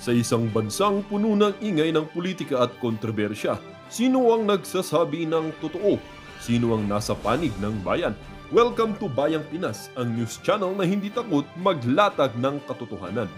Sa isang bansang puno ng ingay ng politika at kontrobersya, sino ang nagsasabi ng totoo? Sino ang nasa panig ng bayan? Welcome to Bayang Pinas, ang news channel na hindi takot maglatag ng katotohanan.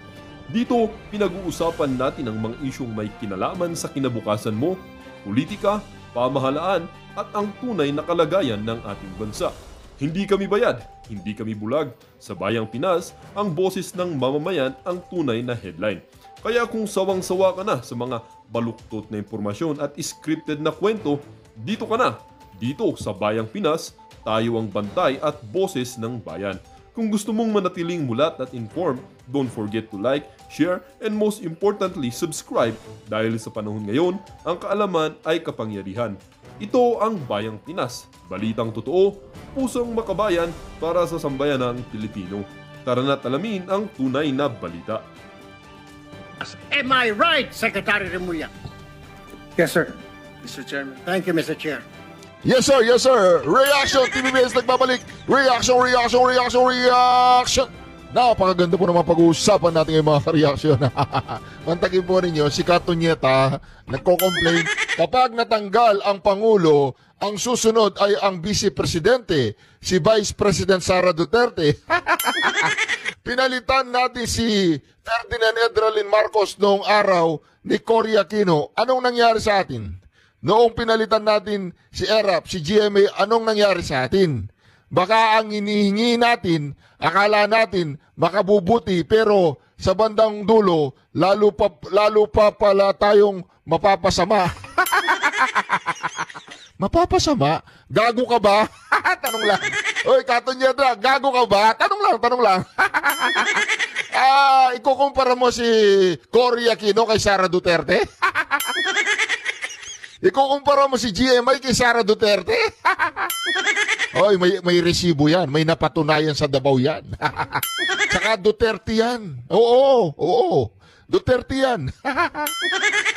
Dito, pinag-uusapan natin ang mga isyong may kinalaman sa kinabukasan mo, politika, pamahalaan at ang tunay na kalagayan ng ating bansa. Hindi kami bayad, hindi kami bulag. Sa Bayang Pinas, ang boses ng mamamayan ang tunay na headline. Kaya kung sawang-sawa ka na sa mga baluktot na impormasyon at scripted na kwento, dito ka na. Dito sa Bayang Pinas, tayo ang bantay at boses ng bayan. Kung gusto mong manatiling mulat at informed, don't forget to like, share, and most importantly, subscribe dahil sa panahon ngayon, ang kaalaman ay kapangyarihan. Ito ang Bayang Pinas, balitang totoo, pusong makabayan para sa sambayanang Pilipino. Tara na't alamin ang tunay na balita. Am I right, Secretary Remulla? Yes, sir. Mr. Chairman. Thank you, Mr. Chair. Yes, sir. Yes, sir. Reaction. TVBS nagbabalik. Reaction. Napakaganda po naman pag-uusapan natin yung mga reaction. Mantagin po ninyo, si Katonyeta nagko-complain kapag natanggal ang Pangulo, ang susunod ay ang Vice Presidente, si Vice President Sara Duterte. Pinalitan natin si Ferdinand Edralin Marcos noong araw ni Cory Aquino. Anong nangyari sa atin? Noong pinalitan natin si ERAP, si GMA, anong nangyari sa atin? Baka ang hinihingi natin, akala natin makabubuti, pero sa bandang dulo, lalo pa pala tayong mapapasama. Mapapasama? Gago ka ba? Tanong lang. Oy, Katonyeta, gago ka ba? Tanong lang. Ikukumpara mo si Cory Aquino kay Sara Duterte? Ikukumpara mo si GMA kay Sara Duterte? Oy, may resibo yan. May napatunayan sa Davao yan. Saka Duterte yan. Oo. Duterte yan.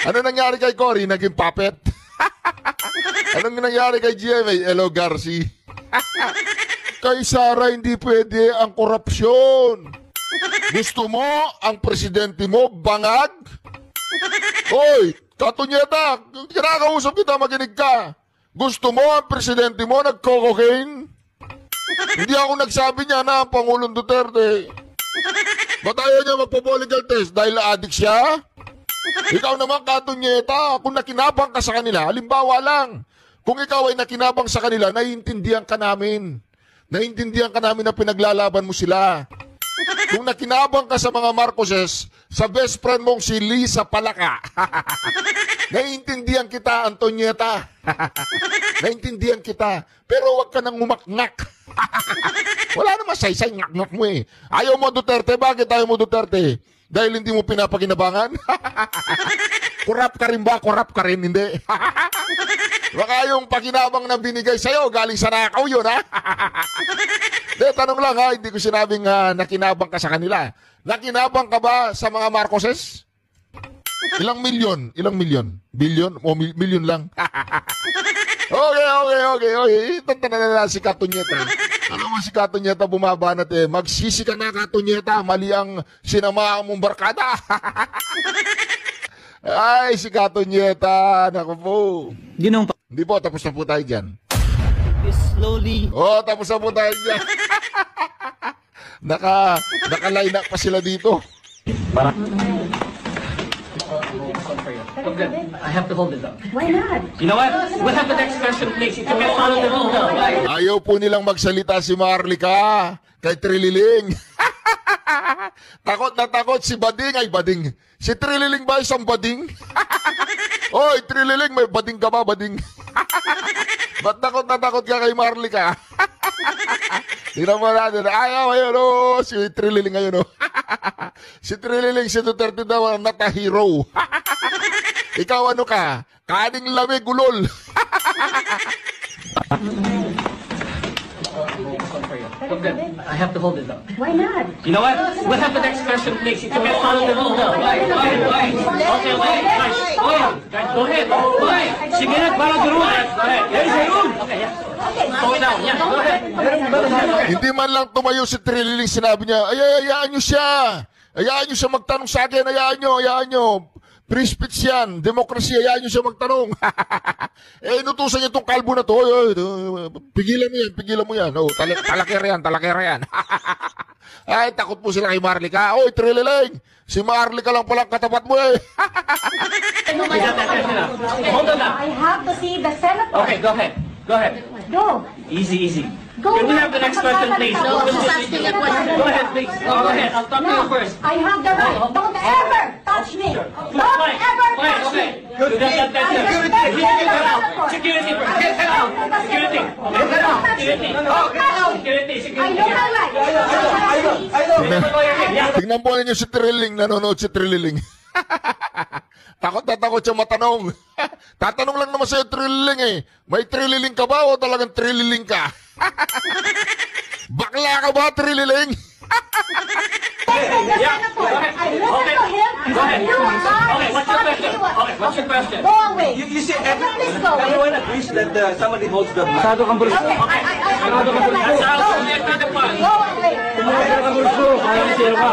Ano nangyari kay Cory? Naging puppet? Anong nangyari kay GMA? Hello, Garci. Kay Sara, hindi pwede ang korupsyon. Gusto mo ang presidente mo bangag? Oy, Katonyeta, kinakausap kita, makinig ka. Gusto mo ang presidente mo nagko-cocaine? Hindi ako nagsabi niya na ang Pangulong Duterte. Ba't ayaw niya magpo-political test dahil addict siya? Ikaw naman, Katonyeta, kung nakinabang ka sa kanila, halimbawa lang, kung ikaw ay nakinabang sa kanila, naiintindihan ka namin. Naiintindihan ka namin na pinaglalaban mo sila. Kung nakinabang ka sa mga Marcoses, sa best friend mong si Lisa Palaka, naiintindihan kita, Antonieta. Naiintindihan kita. Pero wag ka nang umaknak. Wala naman say-say, ngak-ngak mo eh. Ayaw mo Duterte, bakit ayaw mo Duterte? Dahil hindi mo pinapakinabangan? Kurap ka rin ba? Kurap ka rin, hindi. Baka yung pakinabang na binigay sa'yo, galing sa nakaw yun, ha? De, tanong lang, ha? Hindi ko sinabing nakinabang ka sa kanila. Nakinabang ka ba sa mga Marcoses? Ilang milyon? Bilyon? O milyon lang? Okay. Tantana na si Katonyeta. Ano mo si Katonyeta bumabanat eh. Magsisi ka na, Katonyeta. Mali ang sinamaang mong barkada. Ay, si Katonyeta. Naku po. Hindi po, tapos na po tayo dyan. Slowly. Tapos na po tayo dyan. Naka-line up pa sila dito. I have to hold it up. Why not? You know what? We'll have the next question, please. You can follow the rule now. Ayaw po nilang magsalita si Marlica kay Trililing. Takot na takot si Bading. Ay, Bading. Si Trililing ba isang Bading? Oy, Trililing, may Bading ka ba, Bading? Ba't takot na takot ka kay Marlica? Tingnan mo natin. Ayaw, si Trililing ngayon, Si Trililing, si Duterte daw, not a hero. Ikaw ano ka? Kaning lamig, gulol. I have to hold it up. Why not? You know what? We'll have the next question, please. You can follow the rule now. Okay. Guys, go ahead. Why? Sige na, follow the rule. Go ahead. There is a rule. Okay, yeah. Slow down. Yeah, go ahead. Hindi man lang tumayo si Trililing, sinabi niya, ayayaan niyo siya. Hayaan nyo siya magtanong sa akin. Hayaan nyo. Free speech yan. Demokrasya. Hayaan nyo siya magtanong. Inutusan niya itong kalbo na to. Pigilan mo yan. Oh, talakera yan. Ay, takot po sila kay Marlica. Oy, Trililing. Si Marlica lang palang katapat mo eh. Hold on now. I have to see the senator. Okay, go ahead. Go. Easy. Go. Can we have the next question, please? No, she's asking a question. Go ahead, please. Go ahead. I'll talk to you first. I have the right. Don't ever touch me. Don't ever touch me. Security first. Get out. Security. I know my right. Tingnan po ninyo si Trililing. Nanonood si Trililing. Takot na takot siya matanong. Tatanong lang naman sa'yo, Trililing eh. May Trililing ka ba o talagang Trililing ka? Bakla ka ba, Trililing? What's your question? Go away. You see, Please go away. everyone agrees that somebody holds the... Masyado kang brusko. Masyado kang brusko. Go away. Masyado kang brusko. Kaya masiro ka.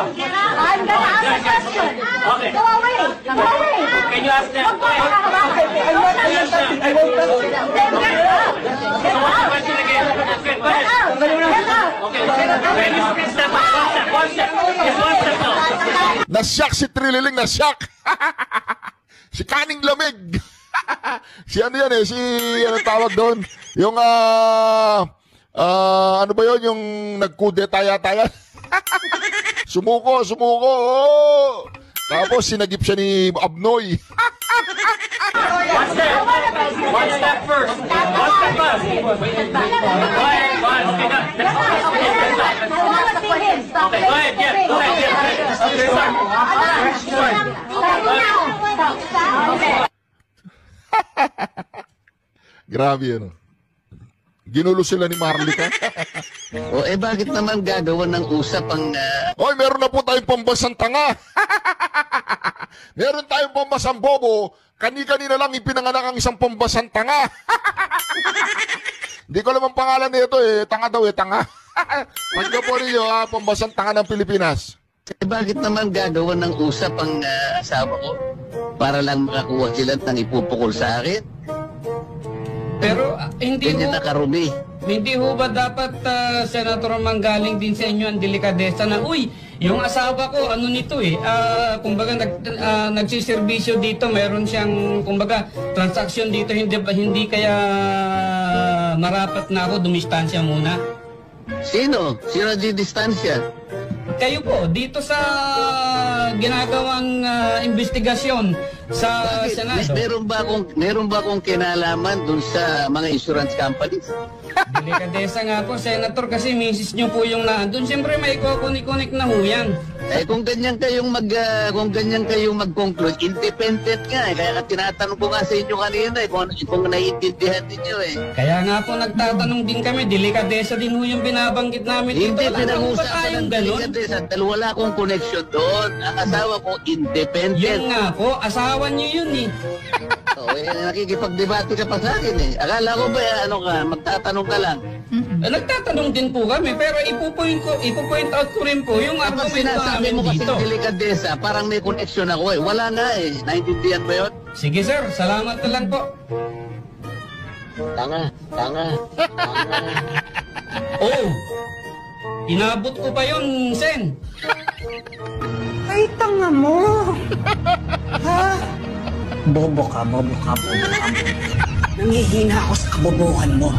I'm gonna ask a question. Okay. Go away. Go away. Can you ask them? Go away. I won't touch it. Then get out. Get out. Question again. Okay, go ahead. Get out. Okay. Okay, step by one step. Just one step now. Nasyak si Trililing, nasyak. Si Kaning Lamig. Si ano yan eh, si anong tawag doon? Yung ano ba yun, yung nagkudeta yata yan? Sumuko. Oh. Tapos sinagip siya ni Abnoy. One step first. One step first. Okay, Okay, go ahead. Go ahead. Grabe yun. Ginulo sila ni Marlica. O bakit naman gagawa ng usap ang... Hoy, meron na po tayong pambasang tanga. Meron tayong pambasang bobo. Kani-kanina lang ipinanganak ang isang pambasang tanga. Hindi ko alam ang pangalan nito eh. Tanga daw eh, tanga. Pagka po ninyo, pambasang tanga ng Pilipinas. bakit naman gagawa ng usap ang asawa ko? Para lang makakuha sila ng ipupukol sa akin? Pero hindi Ganyan ho, nakarumi. hindi ho ba dapat Senator manggaling din sa inyo ang delikadesa na uy, yung asawa ko ano nito eh, kumbaga nagsiservisyo dito, meron siyang kumbaga transaction dito, hindi kaya marapat na ako dumistansya muna. Sino? Sino di distansya? Kayo po dito sa ginagawang investigasyon sa Bakit? Senado. Meron ba akong kinalaman dun sa mga insurance companies? Delikadesa nga po, Senator, kasi misis nyo po yung nandun. Siyempre may kukunik-kunik na ho yan. Kung ganyan kayong mag-conclude, independent nga eh. Kaya tinatanong ko nga sa inyo kanina eh, kung naiintindihan ninyo eh. Kaya nga po nagtatanong din kami, delikadesa din ho yung binabanggit namin dito. Hindi Wala na ho ba pinag-usapan tayong ng ganun? delikadesa dahil wala akong connection doon. Ang asawa ko, independent. Yun nga po, asawa nyo yun eh. Nakikipagdebate ka pa sa akin eh. Akala ko ba, magtatanong ka lang. Nagtatanong din po kami, pero ipo-point out ko rin po yung Kapag argumento sinasabi namin mo kasi dito. delikadesa, parang may connection ako eh. Wala nga eh. Naintindihan mo yun? Sige sir, salamat na lang po. Tanga. Oh, inabot ko pa yun, Sen. Ay, tanga mo! Ha? Bobo ka. Nangihina ako sa kabobohan mo.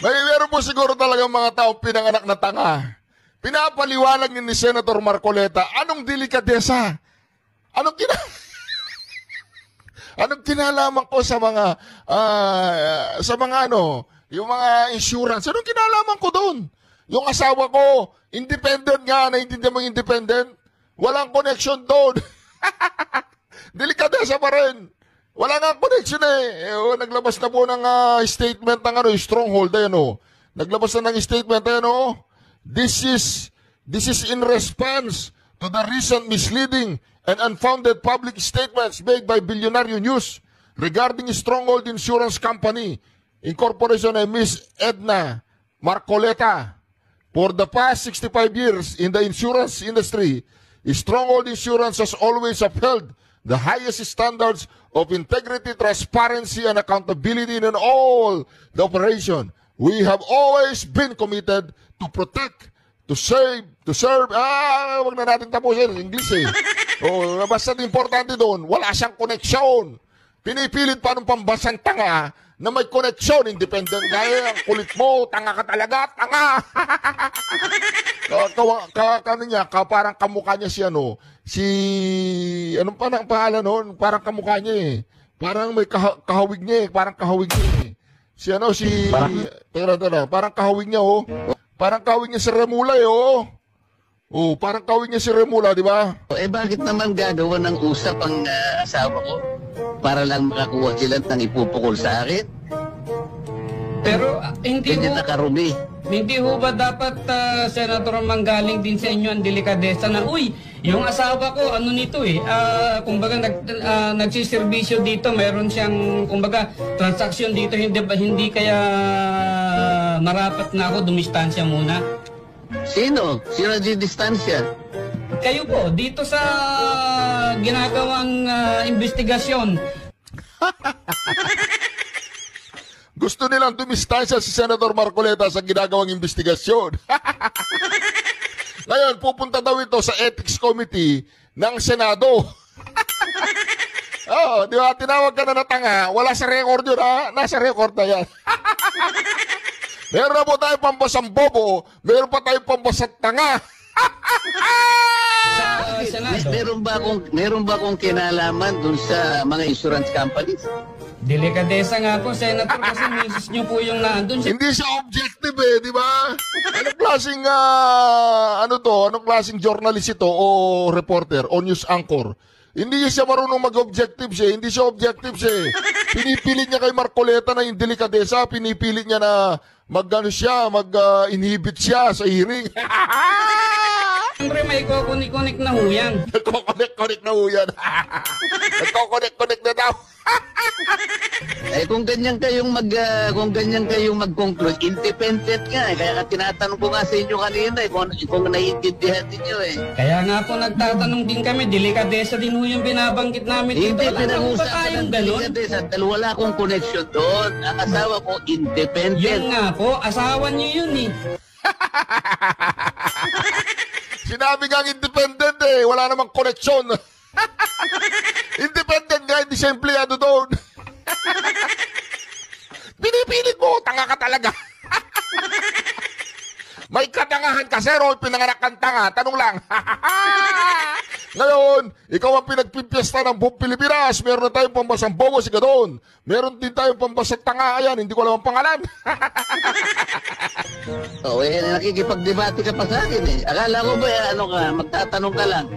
Meron po siguro talagang mga taong pinanganak na tanga. Pinapaliwanag ni Senator Marcoleta, anong delikadesa? Anong kinalaman ko sa mga yung mga insurance? Anong kinalaman ko doon? Yung asawa ko, independent nga, naiintindihan mo independent? Walang connection doon. Delikadesa pa rin. Wala nga connection eh. Naglabas na po ng statement ng yung stronghold. Naglabas na ng statement. This is in response to the recent misleading and unfounded public statements made by Billionaire News regarding Stronghold Insurance Company Incorporation ay Miss Edna Marcoleta. For the past 65 years in the insurance industry, Stronghold Insurance has always upheld the highest standards of integrity, transparency, and accountability in all the operation. We have always been committed to protect, to serve, wag na natin tapusin, English eh. Basta importante doon, wala siyang koneksyon. Pinipilit pa ng pambasang tanga na may koneksyon, independent gaya, ang kulit mo, tanga ka talaga, tanga. Parang kamukha niya anong pangalan noon? Parang kamukha niya eh. Parang may kahawig niya eh, parang kahawig niya eh. Parang kahawig niya oh. Parang kahawig niya si Remula eh oh. Oh, parang kahawig niya si Remula, di ba? Bakit naman gagawa ng usap ang asawa ko? Para lang makakuha sila ng ipupukol sa akin? Pero hindi Hindi ho, nakarumi. hindi ho ba dapat, Senator, manggaling din sa inyo ang delikadesa na, yung asawa ko, ano nito eh, kumbaga nagsiservisyo dito, meron siyang, kumbaga, transaksyon dito, hindi kaya marapat na ako dumistansya muna? Sino? Sino distansya? Kayo po, dito sa ginagawang investigasyon. Gusto nilang dumistansya si Senator Marcoleta sa ginagawang investigasyon. Ngayon, pupunta daw ito sa Ethics Committee ng Senado. Di ba? Tinawag ka na tanga. Wala sa record yun, ha? Nasa record na yan. Meron na po tayo pambasang bobo. Meron pa tayo pambasang tanga. Meron ba akong kinalaman dun sa mga insurance companies? Delikadesa nga po, Senator, kasi misis nyo po yung nandun. Hindi siya objective eh, di ba? Anong klaseng, anong klaseng journalist ito o reporter o news anchor? Hindi siya marunong mag-objective siya, hindi siya objective siya. Pinipilit niya kay Marcoleta na yung delikadesa, pinipilit niya na mag-inhibit siya sa hearing. Siyempre, may kukunik-kunik na ho yan. Nagkukunik-kunik na ho yan. Nagkukunik-kunik na daw. Kung ganyan kayong mag-conclude, independent nga eh. Kaya tinatanong ko nga sa inyo kanina kung naiintindihan ninyo eh. Kaya nga po nagtatanong din kami, delikadesa din ho yung binabanggit namin dito. Hindi Wala pinag-uusapan tayong ng ganun. delikadesa dahil wala akong connection doon. Ang asawa ko, independent. Yun nga po, asawa niyo yun eh. Sinabi nga independent eh, wala namang koneksyon. Independent nga, hindi siya empleyado doon. Pinipilit mo, tanga ka talaga. May katangahan ka, sero, pinanganak kang tanga, tanong lang. Ngayon, ikaw ang pinagpipiesta ng buong Pilipinas. Meron na tayong pambasang bobo, siga doon. Meron din tayong pambasang tanga, ayan, hindi ko alam ang pangalan. Nakikipagdebate ka pa sa akin eh. Akala ko ba, magtatanong ka lang.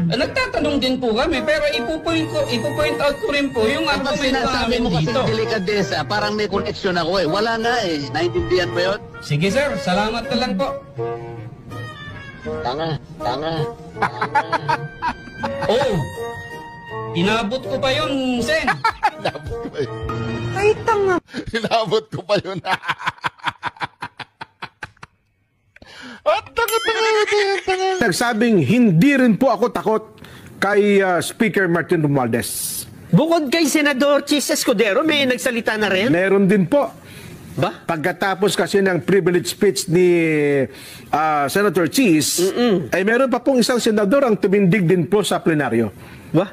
Nagtatanong din po kami, pero ipo-point out ko rin po yung Kapag argumento sinasabi namin mo kasi dito. delikadesa, parang may connection ako eh. Wala nga eh. Naintindihan mo yun? Sige sir, salamat na lang po. Tanga. Oh, inabot ko pa yun, Sen. Inabot ko pa yun. Ay, tanga. Inabot ko pa yun. At tanga. Nagsabing hindi rin po ako takot kay Speaker Martin Romualdez. Bukod kay Senador Chis Escudero, may nagsalita na rin? Meron din po. Ba? Pagkatapos kasi ng privilege speech ni Senator Chis, ay meron pa pong isang senador ang tumindig din po sa plenaryo. Ba?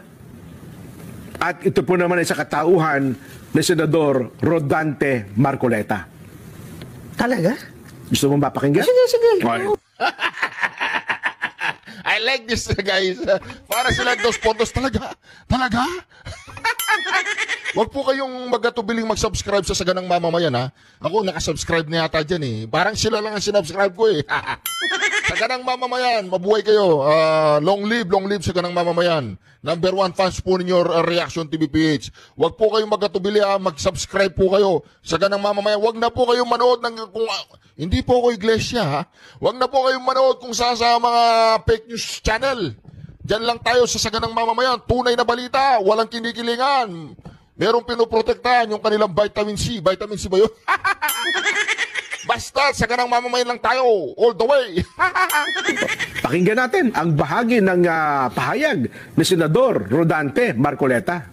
At ito po naman ay sa katauhan ni Senador Rodante Marcoleta. Talaga? Gusto mong mapakinggan? Sige. Okay. I like this, guys. Para sila 2 puntos. Talaga? Huwag po kayong magatubiling mag-subscribe sa Saganang Mamamayan, ha? Ako, nakasubscribe na yata dyan, eh. Parang sila lang ang sinubscribe ko, eh. Saganang Mamamayan, mabuhay kayo. Long live Saganang Mamamayan. Number 1 fans po ninyo, Reaction TV PH. Huwag po kayong magkatubili, ha? Mag-subscribe po kayo. Saganang Mamamayan. Huwag na po kayong manood ng... hindi po ako iglesia, ha? Huwag na po kayong manood kung sa mga fake news channel. Diyan lang tayo sa Saganang Mamamayan. Tunay na balita. Walang kinikilingan. merong pinoprotektahan yung kanilang vitamin C. Vitamin C ba yun? Basta, sa ganang mamamayan lang tayo, all the way. Pakinggan natin ang bahagi ng pahayag ni Senador Rodante Marcoleta.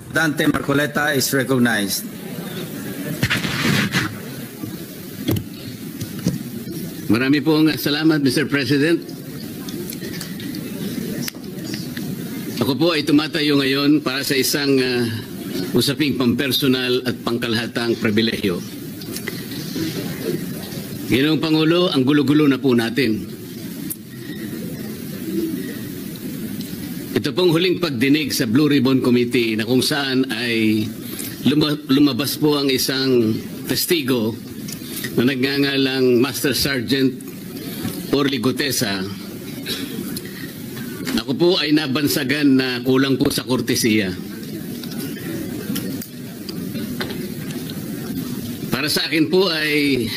Rodante Marcoleta is recognized. Marami pong salamat, Mr. President. Ako po ay tumatayo ngayon para sa isang usaping pampersonal at pangkalahatang pribilehyo. Ginoong Pangulo, ang gulo-gulo na po natin. Ito pong huling pagdinig sa Blue Ribbon Committee na kung saan ay lumabas po ang isang testigo na nagngangalang Master Sergeant Orly Gutesa. Ako po ay nabansagan na kulang po sa kortesiya. Para sa akin po ay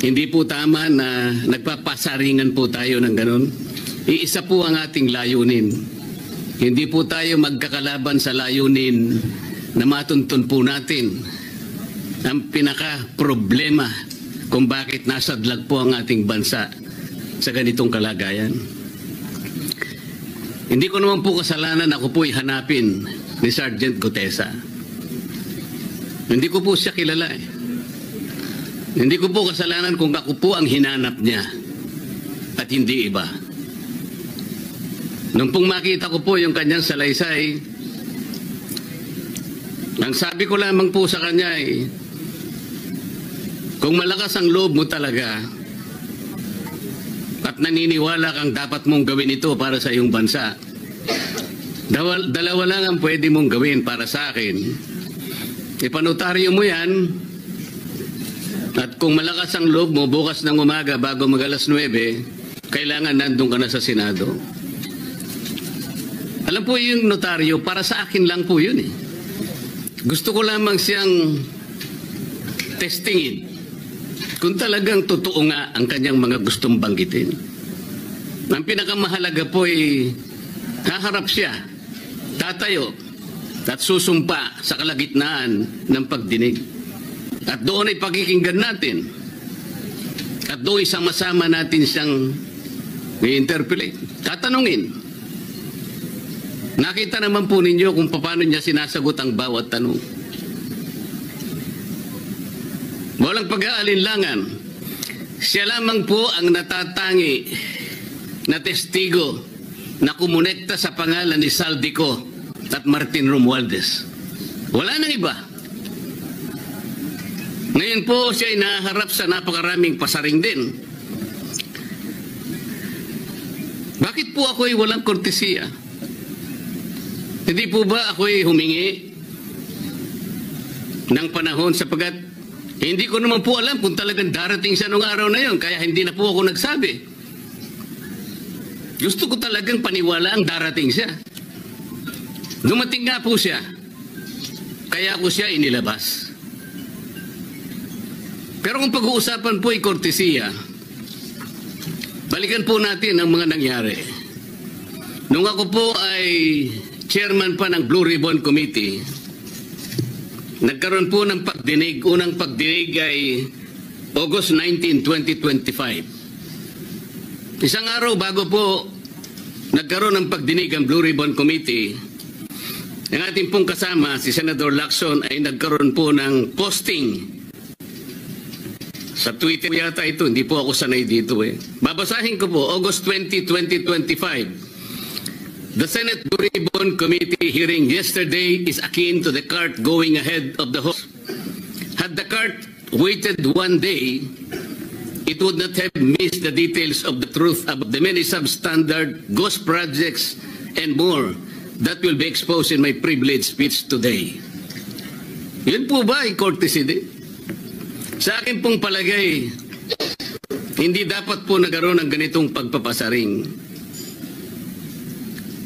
hindi po tama na nagpapasaringan po tayo ng ganun. Iisa po ang ating layunin. Hindi po tayo magkakalaban sa layunin na matuntun po natin ang pinaka-problema kung bakit nasadlag po ang ating bansa sa ganitong kalagayan. Hindi ko naman po kasalanan ako po'y hanapin ni Sergeant Gutesa. Hindi ko po siya kilala eh. Hindi ko po kasalanan kung ako po ang hinanap niya at hindi iba. Nung pong makita ko po yung kanyang salaysay, ang sabi ko lamang po sa kanya ay, kung malakas ang loob mo talaga at naniniwala kang dapat mong gawin ito para sa iyong bansa, dalawa lang ang pwede mong gawin para sa akin. Ipanotaryo mo yan at kung malakas ang loob mo bukas ng umaga bago mag alas 9, kailangan nandun ka na sa Senado. Alam po yung notaryo, para sa akin lang po yun eh. Gusto ko lamang siyang testingin kung talagang totoo nga ang kanyang mga gustong banggitin. Ang pinakamahalaga po ay haharap siya, tatayo, at susumpa sa kalagitnaan ng pagdinig. At doon ay pakikinggan natin. At doon ay sama-sama natin siyang i-interpolate. Tatanungin. Nakita naman po ninyo kung paano niya sinasagot ang bawat tanong. Walang pag-aalinlangan. Siya lamang po ang natatangi na testigo na kumonekta sa pangalan ni Saldico at Martin Romualdez. Wala nang iba. Ngayon po siya ay naharap sa napakaraming pasaring din. Bakit po ako ay walang kortesiya? Hindi po ba ako ay humingi ng panahon sapagkat hindi ko naman po alam kung talagang darating siya nung araw na yon, kaya hindi na po ako nagsabi. Gusto ko talagang paniwala ang darating siya. Dumating nga po siya, kaya ako siya inilabas. Pero kung pag-uusapan po ay kortesiya, balikan po natin ang mga nangyari. Nung ako po ay chairman pa ng Blue Ribbon Committee, nagkaroon po ng pagdinig. Unang pagdinig ay August 19, 2025. Isang araw bago po nagkaroon ng pagdinig ang Blue Ribbon Committee, ang ating pong kasama, si Senador Lacson, ay nagkaroon po ng posting. Sa Twitter yata ito, hindi po ako sanay dito eh. Babasahin ko po, August 20, 2025. The Senate Blue Ribbon Committee hearing yesterday is akin to the cart going ahead of the horse. Had the cart waited one day, it would not have missed the details of the truth about the many substandard ghost projects and more that will be exposed in my privileged speech today. Yun po ba ay courtesy din? Sa akin pong palagay, hindi dapat po nagkaroon ng ganitong pagpapasaring.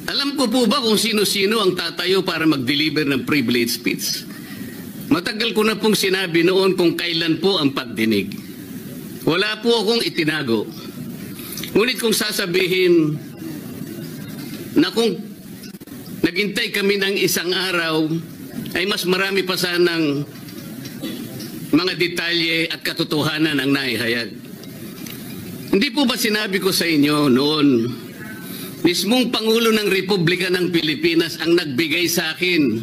Alam ko po ba kung sino-sino ang tatayo para mag-deliver ng privilege speech? Matagal ko na pong sinabi noon kung kailan po ang pagdinig. Wala po akong itinago. Ngunit kung sasabihin na kung naghintay kami ng isang araw, ay mas marami pa sanang mga detalye at katotohanan ang naihayag. Hindi po ba sinabi ko sa inyo noon, mismong Pangulo ng Republika ng Pilipinas ang nagbigay sa akin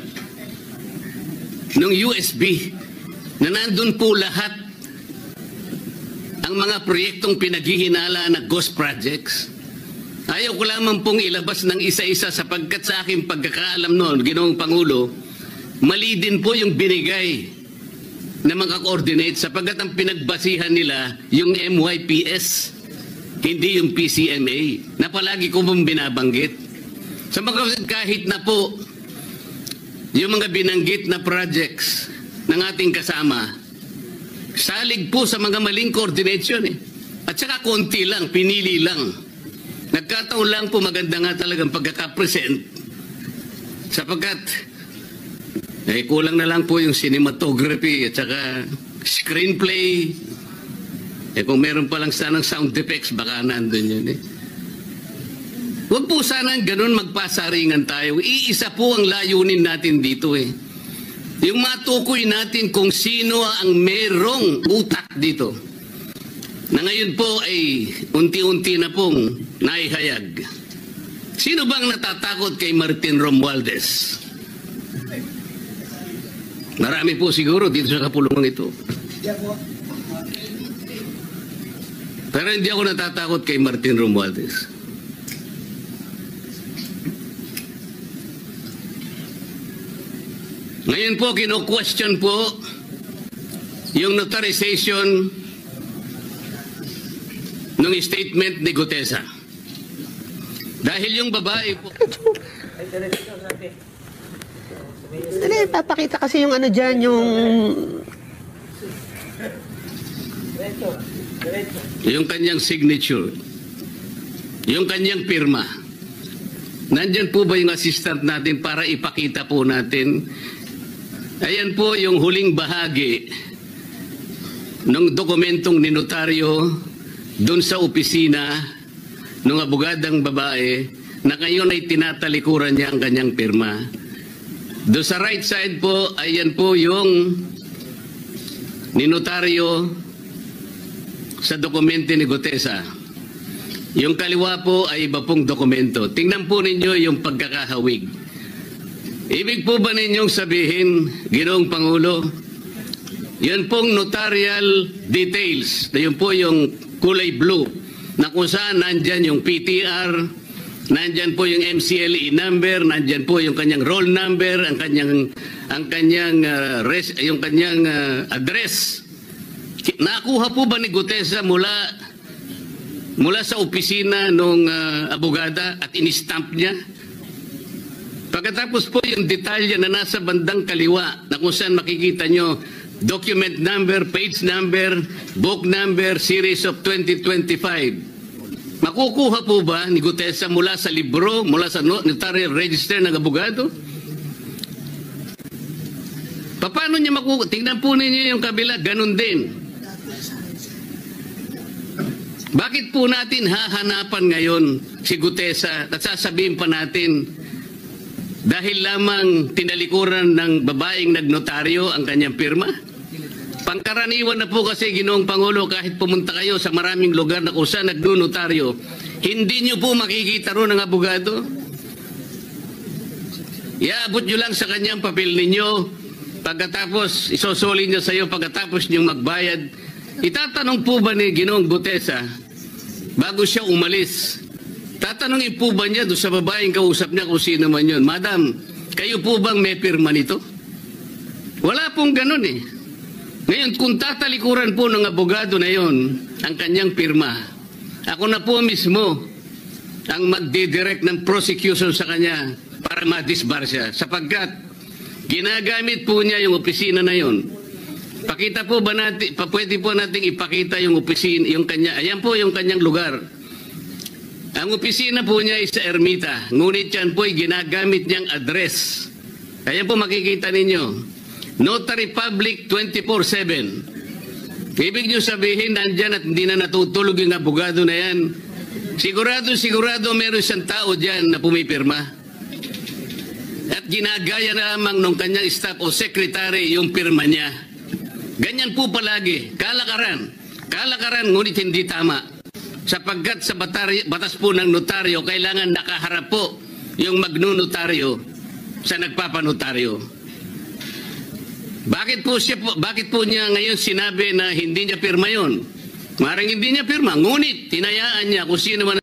ng USB na nandun po lahat ang mga proyektong pinaghihinala na ghost projects. Ayaw ko lamang pong ilabas ng isa-isa sapagkat sa aking pagkakaalam noon, Ginoong Pangulo, mali din po yung binigay na mga coordinate sapagkat ang pinagbasihan nila yung MYPS, hindi yung PCMA, na palagi ko pong binabanggit. Sapagkat kahit na po yung mga binanggit na projects ng ating kasama, salig po sa mga maling coordination eh. At saka konti lang, pinili lang. Nagkataon lang po maganda nga talagang pagkakapresent sapagkat kulang na lang po yung cinematography at saka screenplay. Kung meron pa lang sanang sound effects, baka nandun yun eh. Huwag po sanang ganun magpasaringan tayo. Iisa po ang layunin natin dito eh. Yung matukoy natin kung sino ang merong utak dito. Na ngayon po ay unti-unti na pong naihayag. Sino bang natatakot kay Martin Romualdez? Marami po siguro dito sa kapulungan ito. Pero hindi ako natatakot kay Martin Romualdez. Ngayon po, kino-question po yung notarization ng statement ni Gutesa. Dahil yung babae po... Papakita kasi yung ano dyan, yung kanyang signature, yung kanyang pirma. Nandyan po ba yung assistant natin para ipakita po natin? Ayan po yung huling bahagi ng dokumentong ninotaryo doon sa opisina ng abogadang babae na ngayon ay tinatalikuran niya ang kanyang pirma. Doon sa right side po, ayan po yung ninotaryo sa dokumento ni Gutesa. Yung kaliwa po ay iba pong dokumento. Tingnan po ninyo yung pagkakahawig. Ibig po ba ninyong sabihin, Ginoong Pangulo, yan pong notarial details, na yun po yung kulay blue, na kung saan nandyan yung PTR, nandyan po yung MCLE number, nandyan po yung kanyang roll number, ang kanyang address. Nakuha po ba ni Gutesa mula sa opisina ng abogada at in-stamp niya? Pagkatapos po yung detalye na nasa bandang kaliwa na kung saan makikita nyo document number, page number, book number, series of 2025. Makukuha po ba ni Gutesa mula sa libro, mula sa notarial register ng abogado? Paano niya makukuha? Tingnan po ninyo yung kabila, ganun din. Bakit po natin hahanapan ngayon si Gutesa at sasabihin pa natin dahil lamang tinalikuran ng babaeng nagnotaryo ang kanyang pirma? Pangkaraniwan na po kasi, Ginoong Pangulo, kahit pumunta kayo sa maraming lugar na kung saan nagnotaryo, hindi nyo po makikita ron ang abogado. Iaabot nyo lang sa kanyang papel ninyo, pagkatapos isosoli niya sa iyo pagkatapos nyo magbayad. Itatanong po ba ni Ginoong Gutesa bago siya umalis? Tatanungin po ba niya doon sa babaeng kausap niya kung sino man yun, Madam, kayo po bang may pirma nito? Wala pong ganun eh. Ngayon, kung tatalikuran po ng abogado na yon ang kanyang pirma, ako na po mismo ang magdidirect ng prosecution sa kanya para ma-disbar siya sapagkat ginagamit po niya yung opisina na yon. Pakita po ba natin, pwede po natin ipakita yung opisina, yung kanya, ayan po yung kanyang lugar. Ang opisina po niya ay sa Ermita, ngunit yan po ay ginagamit niyang address. Ayan po makikita ninyo. Notary Public 24/7. Ibig niyo sabihin, nandyan at hindi na natutulog yung abogado na yan. Sigurado meron siyang tao dyan na pumipirma. at ginagaya na lamang ng kanyang staff o secretary yung pirma niya. Ganyan po palagi, kalakaran. Kalakaran ngunit hindi tama. Sapagkat sa batas po ng notaryo, kailangan nakaharap po yung magnunotaryo sa nagpapanotaryo. Bakit po niya ngayon sinabi na hindi niya pirma yun? Maring hindi niya pirma, ngunit tinayaan niya kung sino man